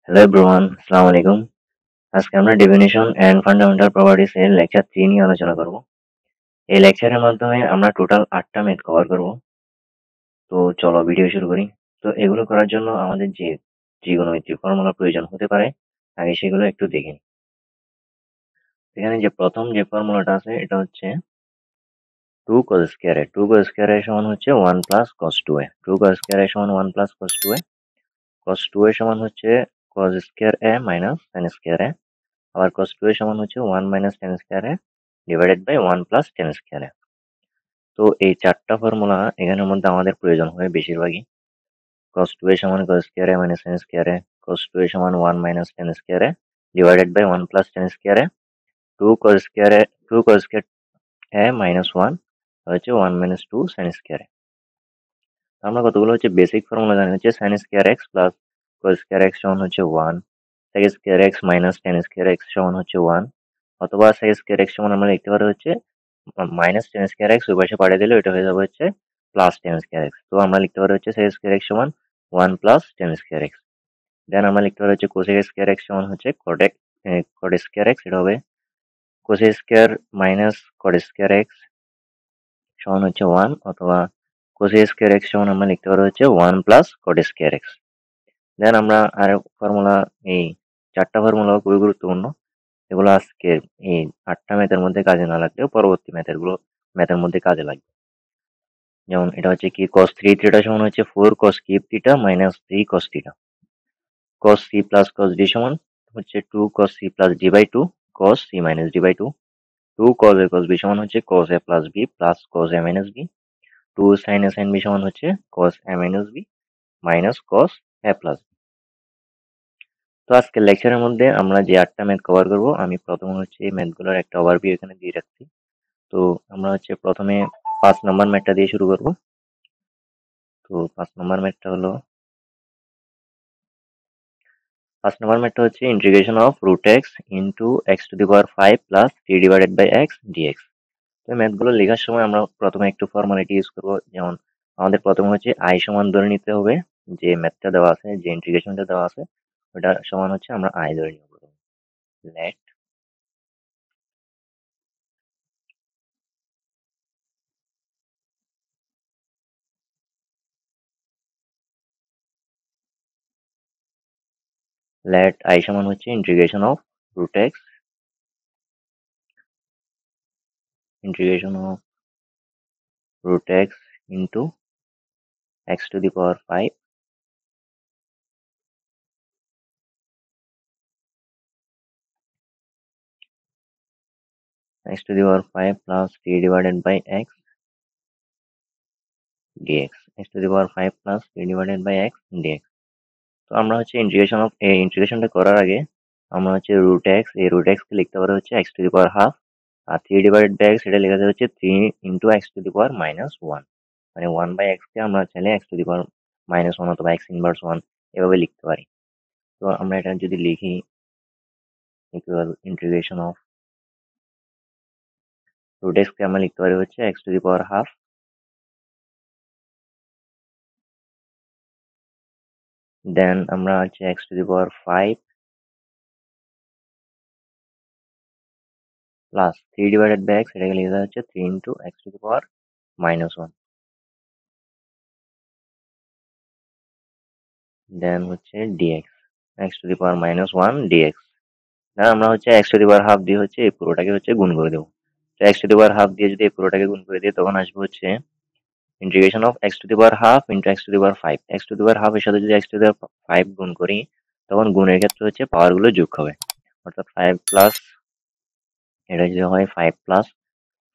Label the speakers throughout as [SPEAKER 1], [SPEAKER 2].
[SPEAKER 1] Hello everyone, আসসালামু আলাইকুম। আজকে আমরা ডেফিনিশন এন্ড ফান্ডামেন্টাল প্রপার্টিজ এর লেকচার 3 নিয়ে আলোচনা করব। এই লেকচারের মাধ্যমে আমরা টোটাল 8টা ম্যাথ কভার করব। তো চলো ভিডিও শুরু করি। তো এগুলো করার জন্য আমাদের যে ত্রিগোণমিতিক ফর্মুলা প্রয়োজন হতে পারে, আগে সেগুলো একটু দেখে নিই। এখানে যে প্রথম যে ফর্মুলাটা আছে এটা হচ্ছে 2 cos square a 2 cos square a সমান হচ্ছে 1 plus cos 2a 2 cos square a সমান 1 plus cos 2a cos 2a সমান হচ্ছে cos square a minus sin square a আবার cos 2a সমান হচ্ছে 1 minus tan square a divided by 1 plus tan square a। তো এই চারটা ফর্মুলা এখানের মধ্যে আমাদের প্রয়োজন হয় বেশিরভাগই। cos 2a সমান cos square a minus sin square a cos 2a সমান 1 minus tan square a divided by 1 plus tan square a 2 cos square a 2 cos square a minus 1 হচ্ছে 1 মাইনাস 2 sin স্কয়ার a। আমরা কতগুলো হচ্ছে basic formula জানি হচ্ছে sin square x plus cos square x সমান হচ্ছে 1 sec square x minus tan square x সমান হচ্ছে 1 অথবা sec স্কয়ার x সমান আমরা লিখতে পারি হচ্ছে মাইনাস tan স্কয়ার x ওই পাশে পাঠিয়ে দিলে এটা হয়ে যাবে হচ্ছে প্লাস tan স্কয়ার x। তো আমরা লিখতে পারি হচ্ছে sec স্কয়ার x সমান 1 প্লাস tan স্কয়ার x। দেন আমরা লিখতে পারি হচ্ছে cosec স্কয়ার x সমান হচ্ছে cot স্কয়ার x, এটা হবে cosec square minus cot square x সমান হচ্ছে 1 অথবা cosec স্কয়ার x সমান আমরা লিখতে পারি হচ্ছে 1 প্লাস cot স্কয়ার x। দেন আমরা আর ফর্মুলা, এই চারটা ফর্মুলা খুবই গুরুত্বপূর্ণ। এগুলো আজকের এই 8টা ম্যাথের মধ্যে কাজে না লাগলেও পরবর্তী ম্যাথের মধ্যে কাজে লাগবে। যেমন এটা হচ্ছে কি cos 3 থিটা সমান হচ্ছে 4 cos cube theta minus 3 cos theta. cos c plus cos d সমান হচ্ছে 2 cos c plus d by 2 cos c minus d by 2। 2 cos a cos b সমান হচ্ছে cos a plus b plus cos a minus b। 2 sin a sin b সমান হচ্ছে cos a minus b minus cos a plus b। তো আজকের লেকচারের মধ্যে আমরা যে 8টা ম্যাথ কভার করব, আমি প্রথমে হচ্ছে এই ম্যাথগুলোর একটা ওভারভিউ এখানে দিয়ে রাখছি। তো আমরা হচ্ছে প্রথমে 5 নম্বর ম্যাথটা দিয়ে শুরু করব। তো 5 নম্বর ম্যাথটা হলো 5 নম্বর ম্যাথটা হচ্ছে integration of root x into x to the power 5 plus 3 divided by x dx. তো ম্যাথগুলো লেখার সময় আমরা প্রথমে একটু ফর্মালিটি ইউজ করব। যেমন আমাদের প্রথমে হচ্ছে আই সমান ধরে নিতে হবে, যে ম্যাথটা দেওয়া আছে, যে ইন্টিগ্রেশনটা দেওয়া আছে ওটা সমান হচ্ছে আমরা আই ধরে নিব। লেট লেট আই সমান হচ্ছে integration of root x integration of root x into x to the power 5 x to the power 5 plus t divided by x dx x to the power 5 plus t divided by x dx। তো আমরা হচ্ছে ইন্টিগ্রেশনটা করার আগে আমরা হচ্ছে root x, এই root x কে লিখতে পারি হচ্ছে x to the power half, আর 3 ডিভাইডেড বাই এক্স এটা লেখা হচ্ছে 3 into x to the power -1, মানে 1/x কে আমরা চাইলে এক্স টু দি পাওয়ার -1 অথবা এক্স ইনভার্স 1 এভাবে লিখতে পারি। তো আমরা এটা যদি লিখি equal integration of root x কে আমরা লিখতে পারি হচ্ছে x to the power half, then আমরা হচ্ছে x to the power 5 plus 3 divided by x এটাকে লিখে হচ্ছে 3 into x to the power -1, then হচ্ছে d x x to the power -1 d x. Then আমরা হচ্ছে x to the power half দিয়ে হচ্ছে এই পুরোটাকে হচ্ছে গুণ করে দেবো। তো x to the power half দিয়ে যদি এই পুরোটাকে গুণ করে দিই তখন আসবে হচ্ছে integration of x to the power half into x to the power 5। X to the power half এর সাথে যদি এক্স টু দি পাওয়ার 5 গুণ করি তখন গুণের ক্ষেত্রে হচ্ছে পাওয়ার গুলো যোগ হবে, অর্থাৎ 5 প্লাস, এটা যদি হয় 5 plus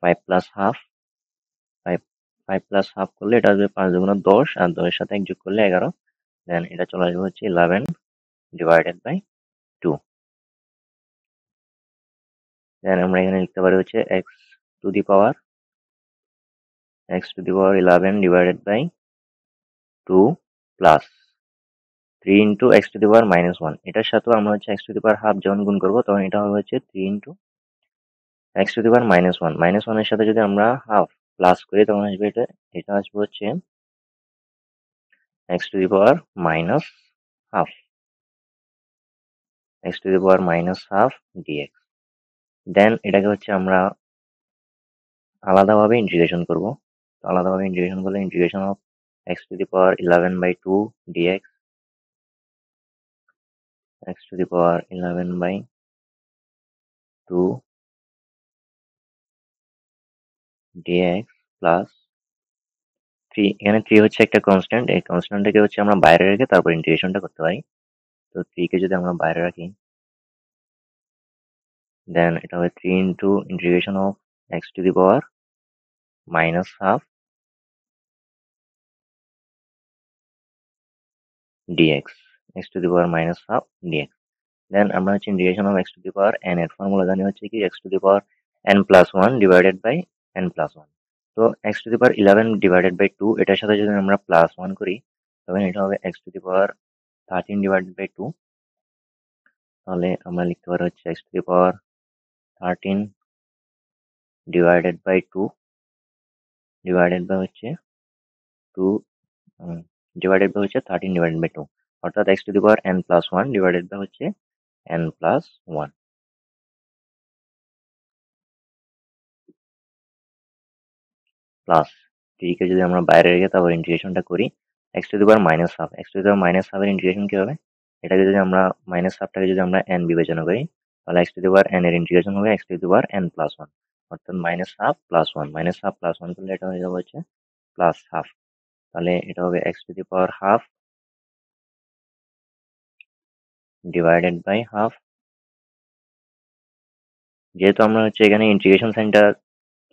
[SPEAKER 1] 5 plus half, 5 5 plus half করলে এটা আসবে 5 দুগুণ 10 আর 10 এর সাথে 1 যোগ করলে 11, দেন এটা চলে আসবে হচ্ছে 11 ডিভাইডেড বাই 2। দেন আমরা এখানে লিখতে পারি হচ্ছে to the power x to the power 11 divided by 2 plus 3 into x to the power -1। এটার সাথেও আমরা হচ্ছে x to the power half যখন গুণ করবো তখন এটা হবে হচ্ছে 3 into x to the power -1। -1 এর সাথে যদি আমরা হাফ প্লাস করি তখন আসবে এটা, এটা আসবে হচ্ছে x to the power minus half. X to the power minus half dx. Then এটাকে হচ্ছে আমরা আলাদাভাবে ইন্টিগ্রেশন করব। তো আলাদাভাবে ইন্টিগ্রেশন করলে integration of x to the power 11/2 dx, x to the power 11/2 dx plus 3। এখানে 3 হচ্ছে একটা কনস্ট্যান্ট, এই কনস্ট্যান্টটাকে হচ্ছে আমরা বাইরে রেখে তারপর ইন্টিগ্রেশনটা করতে পারি। তো 3 কে যদি আমরা বাইরে রাখি, দেন এটা হবে 3 into integration of x to the power minus half dx, x to the power minus half dx. Then আমরা হচ্ছে integration of x to the power n এর ফর্মুলা জানি হচ্ছে কি x to the power n plus one divided by n plus one. তো x to the power 11 divided by 2, এটার সাথে যদি আমরা প্লাস ওয়ান করি তবে এটা হবে x to the power 13 divided by 2। তাহলে আমরা লিখতে পারি হচ্ছে x to the power 13 divided by 2 divided by হচ্ছে 2 ডিভাইডেড বাই হচ্ছে 13 ডিভাইডেড বাই 2, অর্থাৎ x to the power n plus one divided by হচ্ছে এন প্লাস ওয়ান প্লাস 3 কে যদি আমরা বাইরে রেখে তারপর ইন্টিগ্রেশনটা করি x to the power minus half, x to the power minus হাফের ইন্টিগ্রেশন কি হবে, এটাকে যদি আমরা মাইনাস হাফটাকে যদি আমরা এন বিবেচনা করি তাহলে x to the power n এর ইন্টিগ্রেশন হবে x to the power n plus one, অর্থাৎ minus half plus one, minus half plus one করলে এটা হয়ে যাবে হচ্ছে প্লাস হাফ। তাহলে এটা হবে x to the power half divided by half. যেহেতু আমরা হচ্ছে এখানে ইন্টিগ্রেশন সাইনটা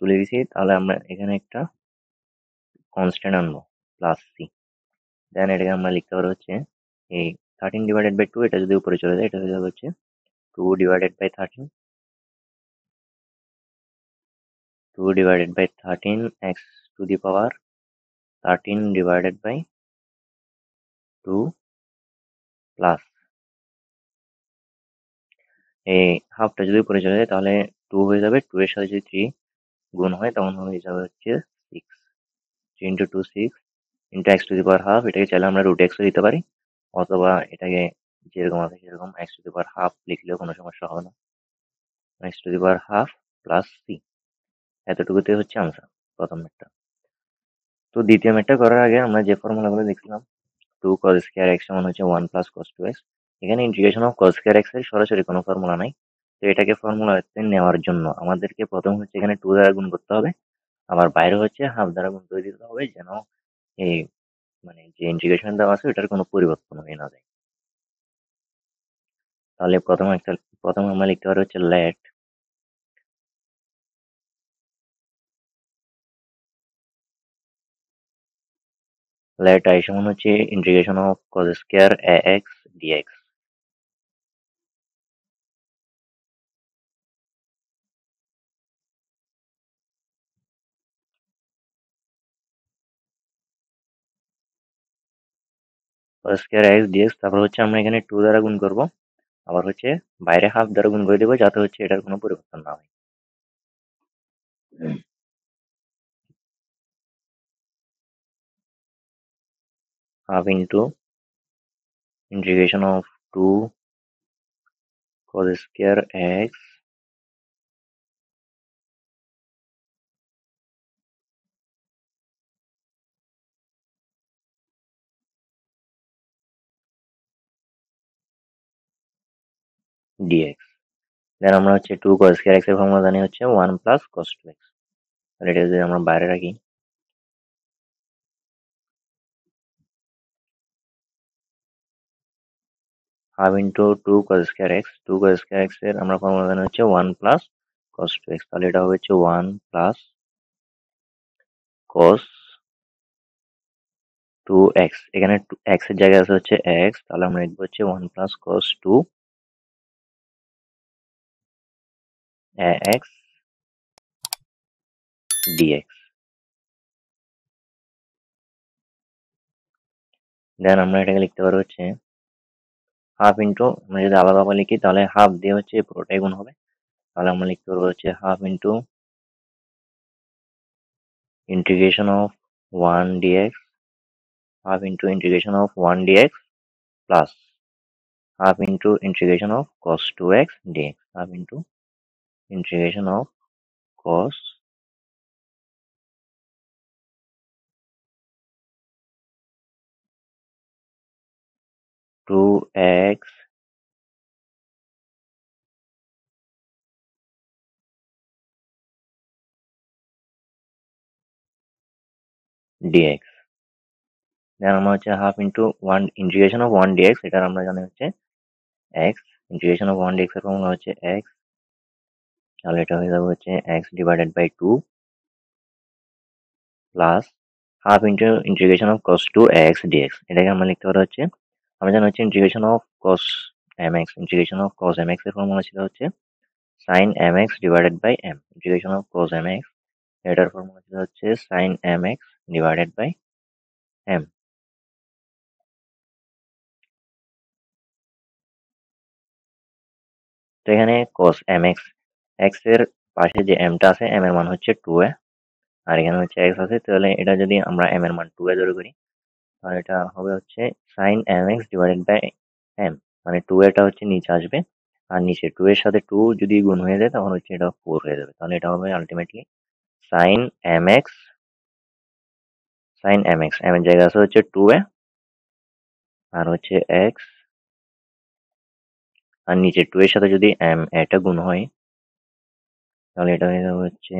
[SPEAKER 1] তুলে দিছি তাহলে আমরা এখানে একটা কনস্ট্যান্ট আনবো প্লাস সি। দেন এটাকে আমরা লিখতে পারবো হচ্ছে এই 13 ডিভাইডেড বাই 2, এটা যদি উপরে চলে যায় এটা হয়ে যাবে হচ্ছে 2 divided by 13, 2 divided by 13 x to the power 13 divided by 2 plus এই হাফটা যদি উপরে চলে যায় তাহলে 2 হয়ে যাবে, 2 এর সাথে যদি 3 গুণ হয় তখন হয়ে যাবে হচ্ছে 6, 3 into 2 6 into x to the power half. এটাকে চাইলে আমরা রুট এক্সও দিতে পারি, অথবা এটাকে যেরকম আছে সেরকম x to the power half লিখলেও কোনো সমস্যা হবে না। X to the power half plus c, এতটুকুতে হচ্ছে আনসার প্রথম ম্যাথটা। তো দ্বিতীয় ম্যাথটা করার আগে আমরা যে ফর্মুলাগুলো দেখছিলাম 2 cos স্কয়ার x সমান হচ্ছে 1 প্লাস cos 2x, এখানে integration of cos square x এর সরাসরি কোনো ফর্মুলা নাই। তো এটাকে ফর্মুলাতে নেওয়ার জন্য আমাদেরকে প্রথম হচ্ছে এখানে 2 দ্বারা গুণ করতে হবে, আবার বাইরে হচ্ছে হাফ দ্বারা গুণ করে দিতে হবে যেন এই মানে যে ইন্টিগ্রেশন দেওয়া আছে ওটার কোনো পরিবর্তন হয়ে না যায়। তাহলে প্রথম আমরা লিখতে পারি হচ্ছে লেট আই সমান হচ্ছে integration of cos square ax dx। cos square ax dx, তারপর হচ্ছে আমরা এখানে 2 দ্বারা গুণ করব, আবার হচ্ছে বাইরে হাফ দ্বারা গুণ করে দেবো যাতে হচ্ছে এটার কোনো পরিবর্তন না হয়। Half into integration of 2 cos square x dx। Then আমরা হচ্ছে 2 cos স্কয়ার x এর ফর্মুলা জানি হচ্ছে 1 প্লাস cos 2x। তাহলে এটা যদি আমরা বাইরে রাখি half into 2 cos square x, 2 cos square x এর আমরা ফর্মুলা জানি হচ্ছে 1 প্লাস cos 2x। তাহলে এটা হবে হচ্ছে 1 প্লাস cos 2x, এখানে x এর জায়গায় আছে হচ্ছে x, তাহলে আমরা লিখবো হচ্ছে 1 plus cos 2 ax dx। Then আমরা এটাকে লিখতে পারবো হচ্ছে হাফ ইন্টু, আমরা যদি আলাদা আলাদা লিখি তাহলে হাফ দিয়ে হচ্ছে পুরোটাই গুণ হবে, তাহলে আমরা লিখতে পারবো হচ্ছে half into integration of 1 dx, half into integration of 1 dx plus half into integration of cos 2x dx, half into integration of cos 2x dx। Then আমরা হচ্ছে half into one integration of one dx, এটা আমরা জানি হচ্ছে x. Integration of one dx এর formula হচ্ছে x, তাহলে এটা হয়ে যাবে হচ্ছে x divided by two plus half into integration of cos two x dx, এটাকে আমরা লিখতে পারি হচ্ছে, আমরা জানি হচ্ছে integration of cos m x, integration of cos m x এর ফর্মুলা ছিল হচ্ছে sine m x divided by m, integration of cos m x এটার ফর্মুলা ছিল হচ্ছে sine m x divided by m. তো এখানে cos mx, x এর পাশে যে m টা আছে m এর মান হচ্ছে 2a, আর এখানে হচ্ছে x আছে, তাহলে এটা যদি আমরা m এর মান 2a ধরে করি তাহলে এটা হবে হচ্ছে sin mx divided by m, মানে 2a টা হচ্ছে নিচে আসবে, আর নিচে 2 এর সাথে 2 যদি গুণ হয়ে যায় তখন হচ্ছে এটা 4 হয়ে যাবে, তাহলে এটা হবে ultimately sin mx, sin mx, m এর জায়গায় আছে হচ্ছে 2a আর হচ্ছে x, আর নিচে 2 এর সাথে যদি m এটা গুণ হয় তাহলে এটা হয়ে যাবে হচ্ছে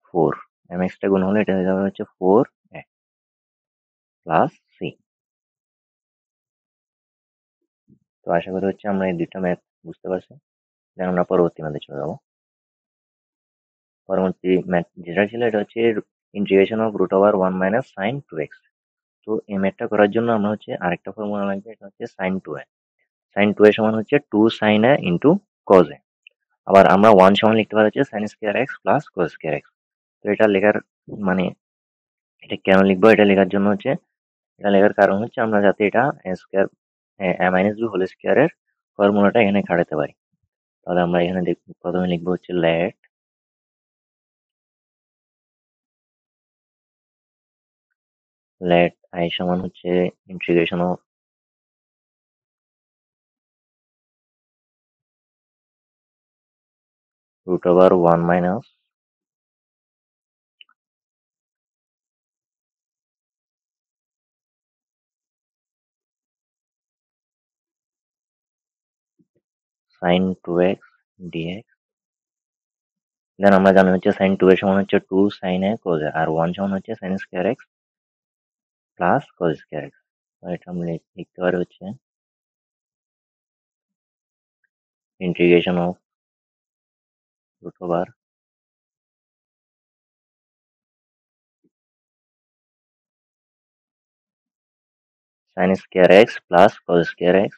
[SPEAKER 1] 4, mx টা গুণ হলে এটা হয়ে যাবে হচ্ছে 4 প্লাস সি। তো আশা করি হচ্ছে আমরা এই দুইটা ম্যাথ বুঝতে পারছি। দেন আমরা পরবর্তী ম্যাথে চলে যাবো। পরবর্তী ম্যাথ যেটা ছিল এটা হচ্ছে integration of root over one minus sine two x. তো এই ম্যাথটা করার জন্য আমরা হচ্ছে আরেকটা ফর্মুলা লাগবে, এটা হচ্ছে সাইন টু এ। সাইন টু এ সমান হচ্ছে two sine A into cos A. আবার আমরা ওয়ান সমান লিখতে পারি হচ্ছে sine square x plus cos square x. তো এটা লেখার মানে এটা কেন লিখবো, এটা লেখার জন্য হচ্ছে, এটা লেখার কারণ হচ্ছে আমরা যাতে এটা স্কোয়ার এ মাইনাস বি হোল স্কোয়ারের ফর্মুলাটা এখানে খাটাতে পারি। তাহলে আমরা এখানে প্রথমে লিখবো হচ্ছে লেট আই সমান হচ্ছে integration of root over one minus sine two x dx. Then আমরা জানি হচ্ছে সাইন টু এর সমান হচ্ছে টু সাইন এ কোজ এ, আর ওয়ান সমান হচ্ছে sine square x plus cos square x. এটা আমরা লিখতে পারি হচ্ছে integration of root over sine square x plus cos square x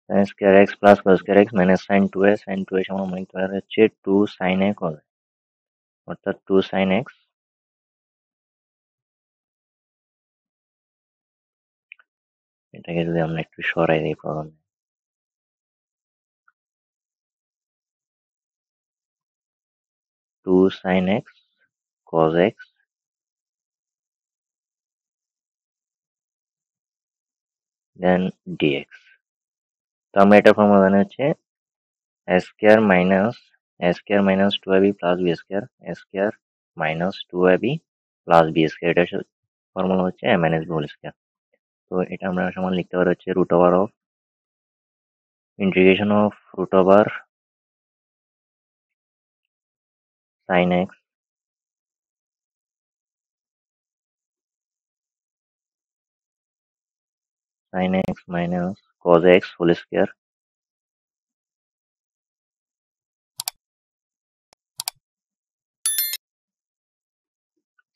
[SPEAKER 1] sine square x plus cos square x minus sine two A, sine two এ সমান আমরা লিখতে পারি হচ্ছে টু সাইন এ কোজ, অর্থাৎ টু সাইন এক্স, এটাকে যদি আমরা একটু সরাই দিই প্রথমে, two sine x cos x then dx. তো আমরা এটা ফর্মুলা জানি হচ্ছে a square minus a square minus 2ab plus b square, a square minus 2ab plus b square, এটা ফর্মুলা হচ্ছে a minus b whole square। তো এটা আমরা সমান লিখতে পারি হচ্ছে root over of integration of root over sine x sine x minus cos x whole square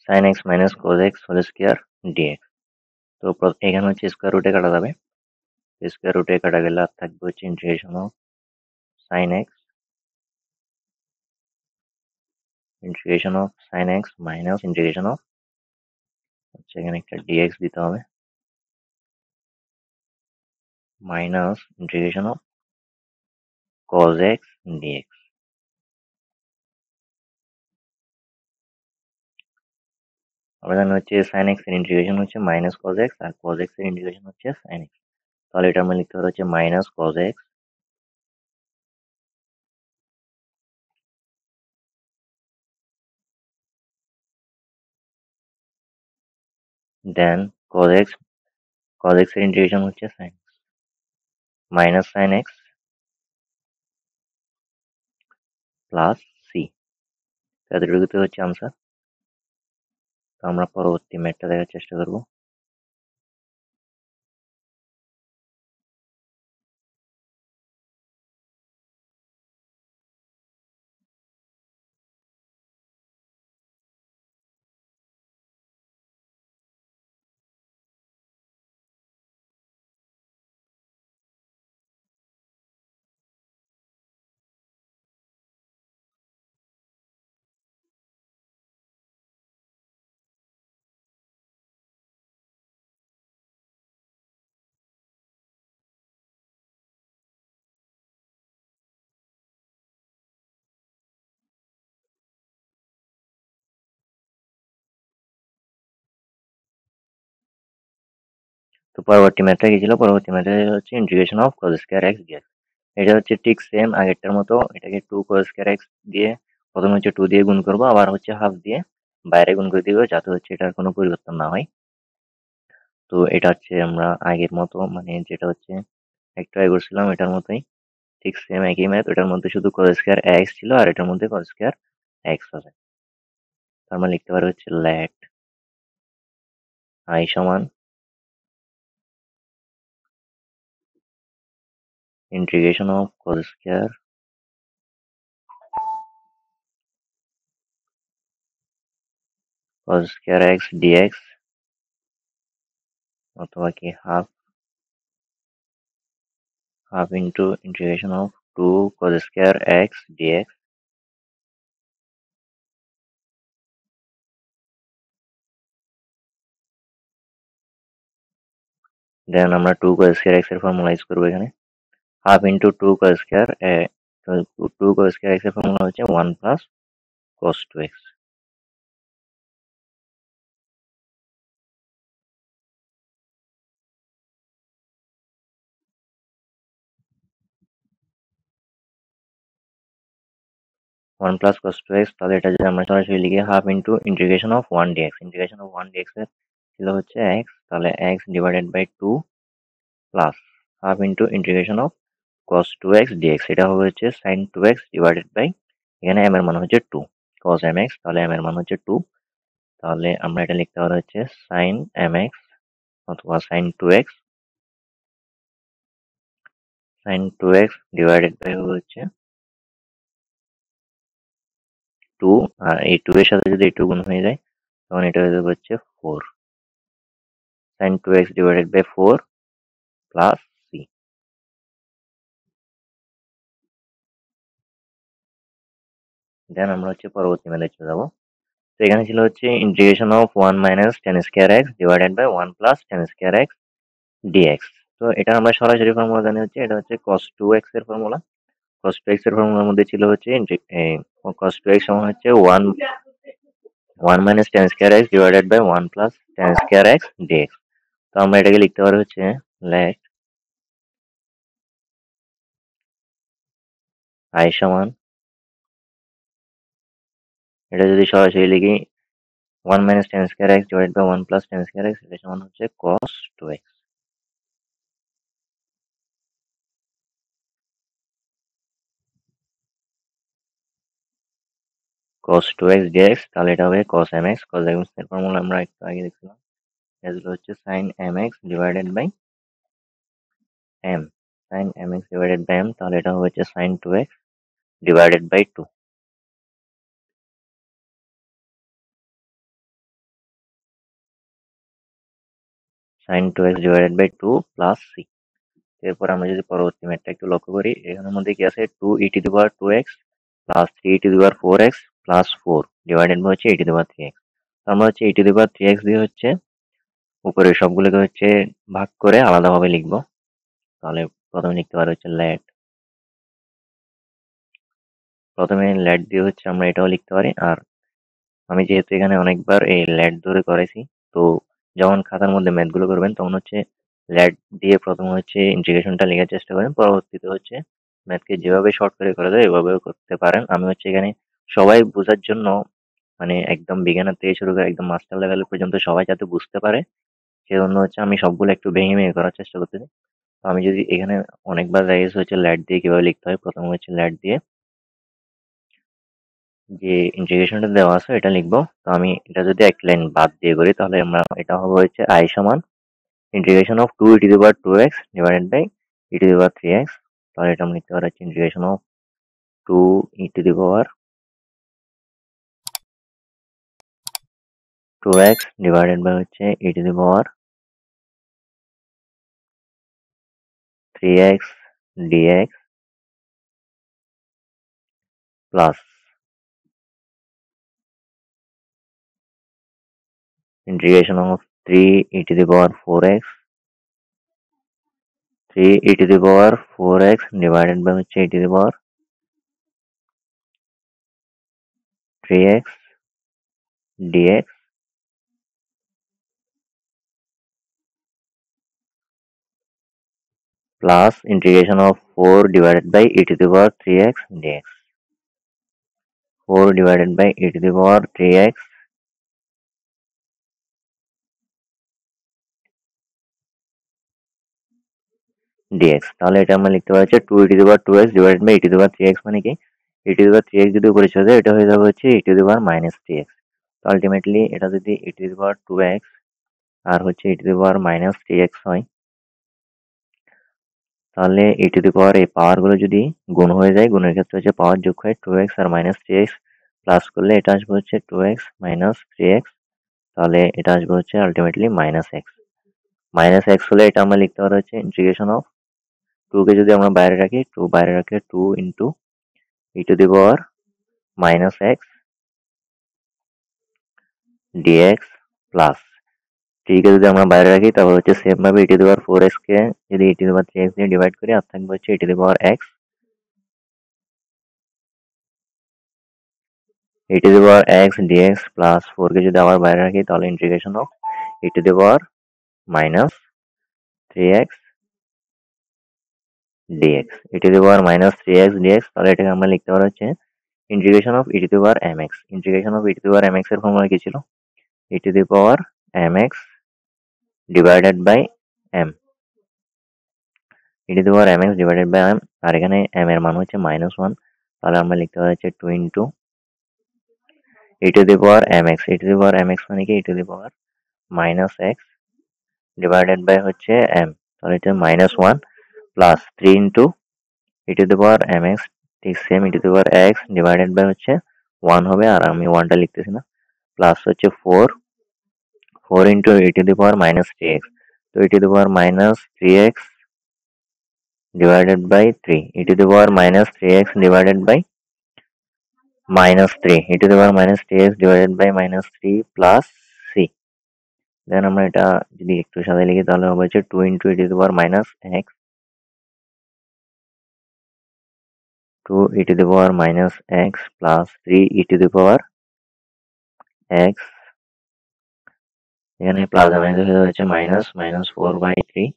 [SPEAKER 1] sine x minus cos x whole square dx. তো এখানে হচ্ছে স্কোয়ার রুটে কাটা যাবে, স্কোয়ার রুটে কাটা গেলে আর থাকবে হচ্ছে integration of sine x, integration of sign x minus integration of আচ্ছা, এখানে একটা ডিএক্স দিতে হবে, minus integration of cos x dx। আমরা জানি হচ্ছে sin x এর ইন্টিগ্রেশন হচ্ছে মাইনাস cos x, আর cos x এর ইন্টিগ্রেশন হচ্ছে sin x। তাহলে এটা আমরা লিখতে পারি হচ্ছে মাইনাস cos x, দেন cos x এর ইন্টিগ্রেশন হচ্ছে sin x, minus sin x plus c। এতটুকুতে হচ্ছে আনসার। তো আমরা পরবর্তী ম্যাথটা দেখার চেষ্টা করব। তো পরবর্তী ম্যাথটা কি ছিল? পরবর্তী ম্যাথটা হচ্ছে integration of cos square x dx। এটা হচ্ছে ঠিক সেম আগেরটার মতো, এটাকে 2 cos স্কয়ার x দিয়ে প্রথমে হচ্ছে 2 দিয়ে গুণ করব, আবার হচ্ছে হাফ দিয়ে বাইরে গুণ করে দিব, যাতে হচ্ছে এটার কোনো পরিবর্তন না হয়। তো এটা হচ্ছে আমরা আগের মতো, মানে যেটা হচ্ছে একটু আগে করছিলাম এটার মতোই, ঠিক সেম একই ম্যাথ। এটার মধ্যে শুধু cos স্কয়ার x ছিল, আর এটার মধ্যে cos স্কয়ার x আছে। তার মানে লিখতে পারি হচ্ছে লেট i সমান integration of cos square x dx, অথবা কি half into integration of 2 cos square x dx, then আমরা 2 cos স্কয়ার x এর ফর্মুলা ইউজ করবো এখানে। Half into 2 cos square, 2 cos square x এর ফর্মুলা হচ্ছে 1 plus cos 2x। One plus cos 2x, তাহলে এটা যদি আমরা সরাসরি লিখি half into integration of 1 dx, integration of 1 dx এর ছিল হচ্ছে x, তাহলে x divided by 2 plus half into integration of cos 2x dx, এটা হবে হচ্ছে sin 2x ডিভাইডেড বাই, এখানে m এর মান হচ্ছে 2 cos mx, তাহলে m এর মান হচ্ছে 2। তাহলে আমরা এটা লিখতে পারি হচ্ছে sin mx অথবা sin 2x ডিভাইডেড বাই হচ্ছে 2, আর এই 2 এর সাথে যদি এই 2 গুণ হয়ে যায় তখন এটা হয়ে যাবে হচ্ছে 4, sin 2x divided by 4 plus c। Then আমরা হচ্ছে পরবর্তী ম্যাথে চলে যাবো। তো এখানে ছিল হচ্ছে integration of 1 minus tan square x divided by 1 plus tan square x dx। তো এটা আমরা সরাসরি ফর্মুলা জানি হচ্ছে, এটা হচ্ছে cos 2x এর ফর্মুলা। cos 2x এর ফর্মুলার মধ্যে ছিল হচ্ছে cos 2x সমান হচ্ছে 1 minus tan square x divided by 1 plus tan square x dx। তো আমরা এটাকে লিখতে পারি হচ্ছে লেট i সমান, এটা যদি সরাসরি লিখি 1 minus tan square x divided by 1 plus tan square x, এটা সমান হচ্ছে cos 2x। cos 2x dx, তাহলে এটা হবে cos mx। cos mx এর ফর্মুলা আমরা একটু আগে দেখছিলাম, এটা হচ্ছে sin mx divided by m, sin mx divided by m, তাহলে এটা হচ্ছে sin 2x divided by 2, sin 2x divided by 2 plus c। এরপর আমরা যদি পরবর্তী ম্যাথটা একটু লক্ষ্য করি, এখানের মধ্যে কি আছে 2 e to the power 2x plus 3 e to the power 4x plus 4 divided by হচ্ছে e to the power 3x। আমরা হচ্ছে e to the power 3x দিয়ে হচ্ছে উপরের সবগুলোকে হচ্ছে ভাগ করে আলাদাভাবে লিখব। তাহলে প্রথমে লিখতে পারি হচ্ছে প্রথমে লেট দিয়ে হচ্ছে আমরা এটাও লিখতে পারি। আর আমি যেহেতু এখানে অনেকবার এই লেট ধরে করেছি, তো যখন খাতার মধ্যে ম্যাথগুলো করবেন তখন হচ্ছে লেট দিয়ে প্রথমে হচ্ছে ইন্টিগ্রেশনটা লেখার চেষ্টা করেন, পরবর্তীতে হচ্ছে ম্যাথকে যেভাবে শর্ট করে করা যায় এভাবেও করতে পারেন। আমি হচ্ছে এখানে সবাই বোঝার জন্য, মানে একদম বিজ্ঞানের থেকে শুরু করে একদম মাস্টার লেভেল পর্যন্ত সবাই যাতে বুঝতে পারে, সেজন্য হচ্ছে আমি সবগুলো একটু ভেঙে ভেঙে করার চেষ্টা করতেছি। তো আমি যদি এখানে অনেকবার দেখাইছি হচ্ছে লেট দিয়ে কিভাবে লিখতে হয়, প্রথমে হচ্ছে লেট দিয়ে যে ইন্টিগ্রেশনটা দেওয়া আছে এটা লিখবো। তো আমি এটা যদি এক লাইন বাদ দিয়ে করি তাহলে আমরা এটা হবে হচ্ছে I সমান integration of 2 e to the power 2x divided by e to the power 3x। তাহলে এটা আমরা লিখতে পারি হচ্ছে integration of 2 e to the power 2x divided by হচ্ছে e to the power 3x dx plus integration of 3 e to the power 4x 3 e to the power 4x divided by হচ্ছে e to the power 3x dx plus integration of 4 divided by e to the power 3x dx 4 divided by e to the power 3x dx। তাহলে এটা আমরা লিখতে পারি হচ্ছে 2 e to the power 2x divided by e to the power 3x মানে কি e to the power 3x যদি উপরে চলে যায় এটা হয়ে যাবে হচ্ছে e to the power minus 3x। তো আলটিমেটলি এটা যদি e to the power 2x আর হচ্ছে e to the power minus 3x হয়, তাহলে e টু দি পাওয়ার এই পাওয়ার গুলো যদি গুণ হয়ে যায়, গুণের ক্ষেত্রে হচ্ছে পাওয়ার যোগ হয় 2x আর মাইনাস 3x প্লাস করলে এটা আসবে হচ্ছে 2x মাইনাস 3x। তাহলে এটা আসবে হচ্ছে ultimately minus x। Minus x হলে এটা আমরা লিখতে পারি হচ্ছে ইন্টিগ্রেশন অফ 2 কে যদি আমরা বাইরে রাখি, 2 বাইরে রাখলে 2 into e to the power minus x dx plus 3 কে যদি আমরা বাইরে রাখি তাহলে হচ্ছে সেম ভাবে e to the power 4x কে যদি e to the power 3x দিয়ে ডিভাইড করি আর থাকবে হচ্ছে e to the power x e to the power x dx plus 4 কে যদি আবার বাইরে রাখি তাহলে integration of e to the power minus 3x dx e to the power minus 3x dx। তাহলে এটাকে আমরা লিখতে পারি হচ্ছে integration of e to the power mx। Integration of e to the power mx এর ফর্মুলা কি ছিল? e to the power mx divided by m e to the power mx divided by m। আর এখানে m এর মান হচ্ছে -1, তাহলে আমরা লিখতে পারি হচ্ছে 2 into e to the power mx। e to the power mx মানে কি e to the power minus x divided by হচ্ছে m। তাহলে এটা -1 plus 3 into e to the power mx, ঠিক same e to the power x divided by হচ্ছে 1 হবে, আর আমি 1টা লিখতেছি না, প্লাস হচ্ছে 4 into e to the power minus 3x। তো e to the power minus 3x divided by 3 e to the power minus 3x divided by minus 3 e to the power minus 3x divided by minus 3 plus c। Then আমরা এটা যদি একটু সাথে লিখি তাহলে হবে হচ্ছে 2 into e to the power minus x 2 e to the power minus x plus 3 e to the power x। এখানে প্লাস আর মাইনাস হয়ে যাচ্ছে minus minus 4/3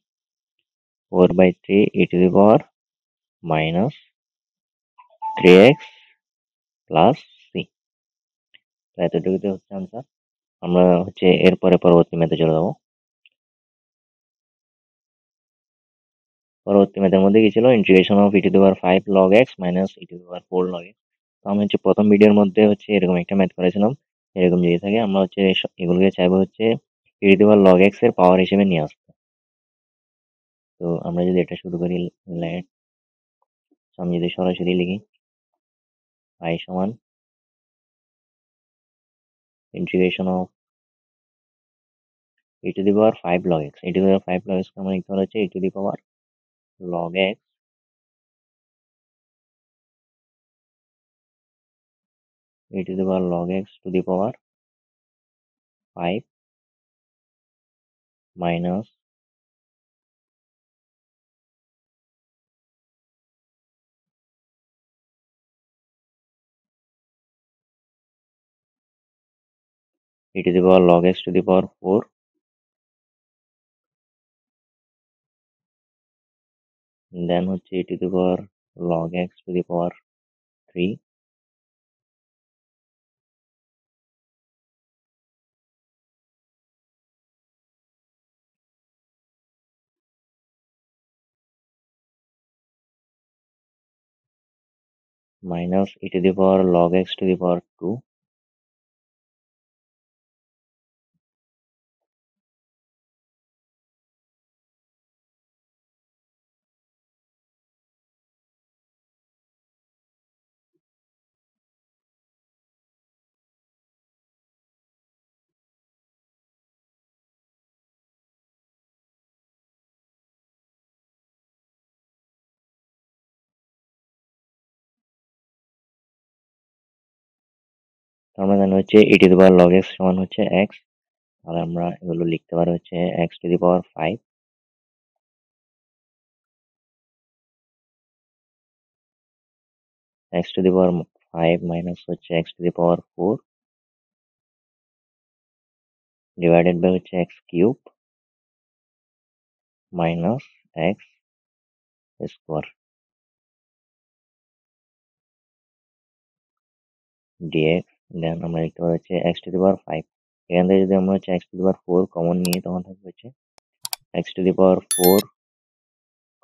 [SPEAKER 1] e to the power minus 3x plus c। তো এতটুকুতে হচ্ছে answer. আমরা হচ্ছে এরপরে পরবর্তী ম্যাথে চলে যাবো। পরবর্তী ম্যাথের মধ্যে কি ছিল? Integration of e to the power 5 log x minus e to the power 4 log x। তো আমি হচ্ছে প্রথম ভিডিওর মধ্যে হচ্ছে এরকম একটা ম্যাথ করেছিলাম। এরকম যদি থাকে আমরা হচ্ছে এগুলোকে চাইবো হচ্ছে e to the power log x এর পাওয়ার হিসেবে নিয়ে আসতে। তো আমরা যদি এটা শুরু করি লেট, আমি যদি সরাসরি লিখি i সমান integration of e to the power 5 log x। e to the power 5 log x আমরা লিখতে পারি হচ্ছে e to the power log x e to the power log x to the power 5 minus e to the power log x to the power 4, then হচ্ছে e to the power log x to the power 3, minus e to the power log x to the power 2, আমরা জানি হচ্ছে e to the power log x সমান হচ্ছে x, তাহলে আমরা এগুলো লিখতে পারি হচ্ছে x to the power 5, x to the power 5 minus হচ্ছে x to the power 4 divided by হচ্ছে x cube minus x square dx, then আমরা লিখতে পারি হচ্ছে x to the power 5। এখান থেকে যদি আমরা হচ্ছে x to the power 4 common নিই তখন থাকবে হচ্ছে x to the power 4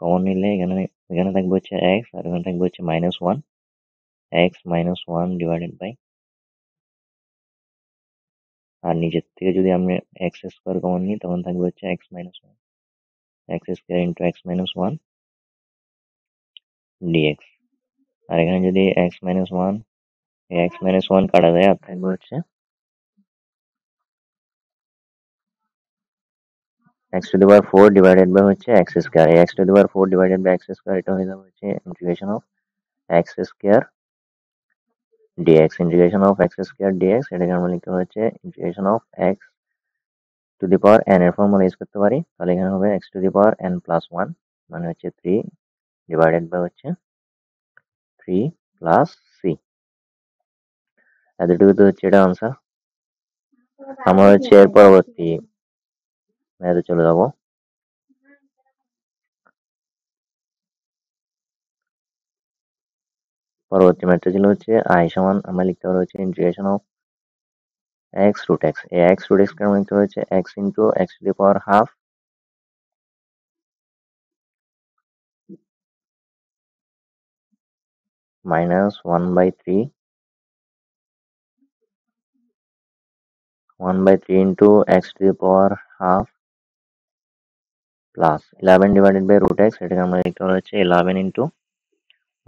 [SPEAKER 1] common নিলে এখানে এখানে থাকবে হচ্ছে x আর এখানে থাকবে হচ্ছে -1, x -1 ডিভাইডেড বাই, আর নিচের থেকে যদি আমরা x স্কোয়ার কমন নিই তখন থাকবে হচ্ছে x -1, x square into x -1 dx, আর এখানে যদি x -1 x -1 কাটা যায় আর থাকবে হচ্ছে x to the power 4 divided by হচ্ছে x square, x to the power 4 divided by x square এটা হয়ে যাবে হচ্ছে integration of x square dx, integration of x square dx এটাকে আমরা লিখতে হচ্ছে integration of x to the power n এর ফর্মুলা ইউজ করতে পারি, তাহলে এখানে হবে x to the power n plus 1 মানে হচ্ছে 3 ডিভাইডেড বাই হচ্ছে 3 প্লাস c, এতটুকু তো হচ্ছে এটা আনসার। আমরা হচ্ছে এর পরবর্তী ম্যাথে চলে যাব। পরবর্তী ম্যাথটা ছিল হচ্ছে i সমান আমরা লিখতে পারি হচ্ছে integration of x root x, এই x root x কে আমরা লিখতে পারি হচ্ছে x into x to the power half minus 1 by 3 into x to the power half plus 11 divided by root x, এটাকে আমরা লিখতে পারি হচ্ছে 11 into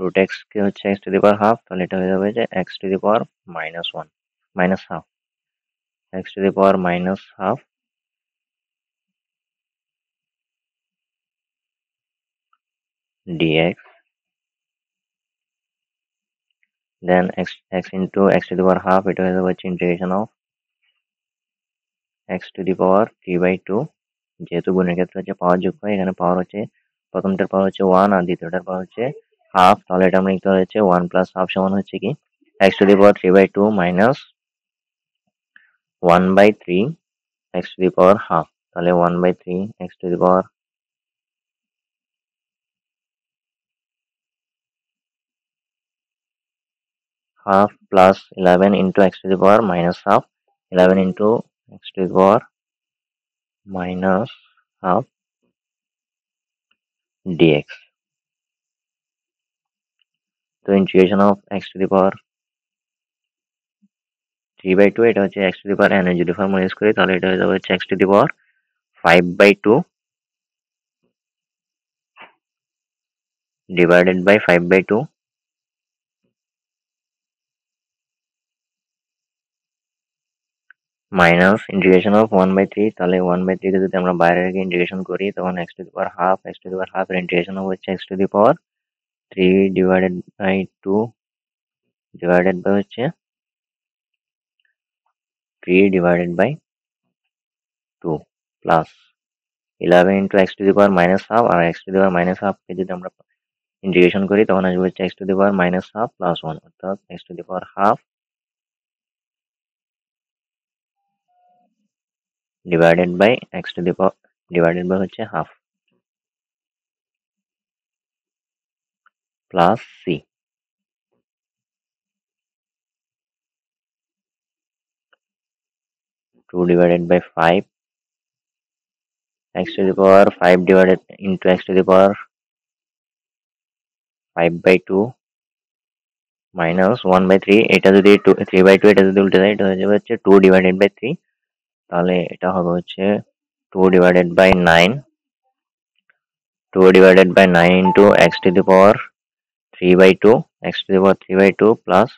[SPEAKER 1] root x কে হচ্ছে x to the power half, তাহলে এটা হয়ে যাবে যে x to the power -1 minus half, x to the power minus half dx, then x into x to the power half এটা হয়ে যাবে হচ্ছে integration of x to the power 3/2, যেহেতু গুণের ক্ষেত্রে হচ্ছে পাওয়ার যোগ হয়, এখানে পাওয়ার হচ্ছে প্রথমটার পাওয়ার হচ্ছে 1 আর দ্বিতীয়টার পাওয়ার হচ্ছে হাফ, তাহলে এটা আমরা লিখতে পারি হচ্ছে 1 প্লাস হাফ সমান হচ্ছে কি x to the power 3/2 minus 1/3 x to the power half, তাহলে 1/3 x to the power half plus 11 into x to the power minus half, 11 into x to the power minus half dx, তো integration of x to the power 3/2 এটা হচ্ছে x to the power n এর যদি formula use করি তাহলে এটা হয়ে যাবে হচ্ছে x to the power 5/2 divided by 5/2 minus integration of 1/3, তাহলে 1/3 কে যদি আমরা বাইরে রেখে ইন্টিগ্রেশন করি তখন x to the power half, x to the power half এর ইন্টিগ্রেশন হবে হচ্ছে x to the power 3 divided by 2 divided by হচ্ছে 3 divided by 2 plus 11 into x to the power minus half, আর x to the power minus হাফকে যদি আমরা integration করি তখন আসবে হচ্ছে x to the power minus half plus 1, অর্থাৎ x to the power half divided by x to the power divided by হচ্ছে half plus c. 2 divided by 5 x to the power 5 divided into x to the power 5 by 2 minus 1 by 3, এটা যদি 3 by 2 এটা যদি উল্টে যায় এটা হয়ে যাবে হচ্ছে 2 divided by 3, তাহলে এটা হবে হচ্ছে 2 divided by 9, 2 divided by 9 into x to the power 3 by 2, x to the power 3 by 2 plus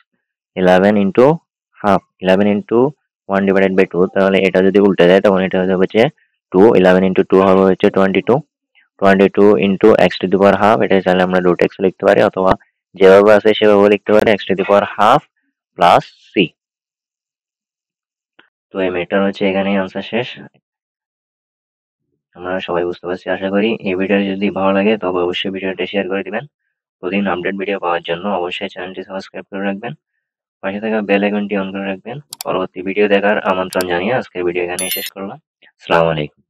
[SPEAKER 1] 11 into half, 11 into 1 divided by 2, তাহলে এটা যদি উল্টে যায় তখন এটা হয়ে যাবে হচ্ছে 2, 11 into 2 হবে হচ্ছে 22, 22 into x to the power half, এটা চাইলে আমরা root x লিখতে পারি অথবা যেভাবে আছে সেভাবে লিখতে পারি, x to the power half plus c। তো এই মেথডটার হচ্ছে এখানেই আনসার শেষ। আমরা সবাই বুঝতে পারছি আশা করি। এই ভিডিও যদি ভালো লাগে তবে অবশ্যই ভিডিওটা শেয়ার করে দিবেন। প্রতিদিন আপডেট ভিডিও পাওয়ার জন্য অবশ্যই চ্যানেলটি সাবস্ক্রাইব করে রাখবেন, পাশে থাকা বেল আইকনটি অন করে রাখবেন। পরবর্তী ভিডিও দেখার আমন্ত্রণ জানিয়ে আজকের ভিডিও এখানেই শেষ করলাম। আসসালামু আলাইকুম।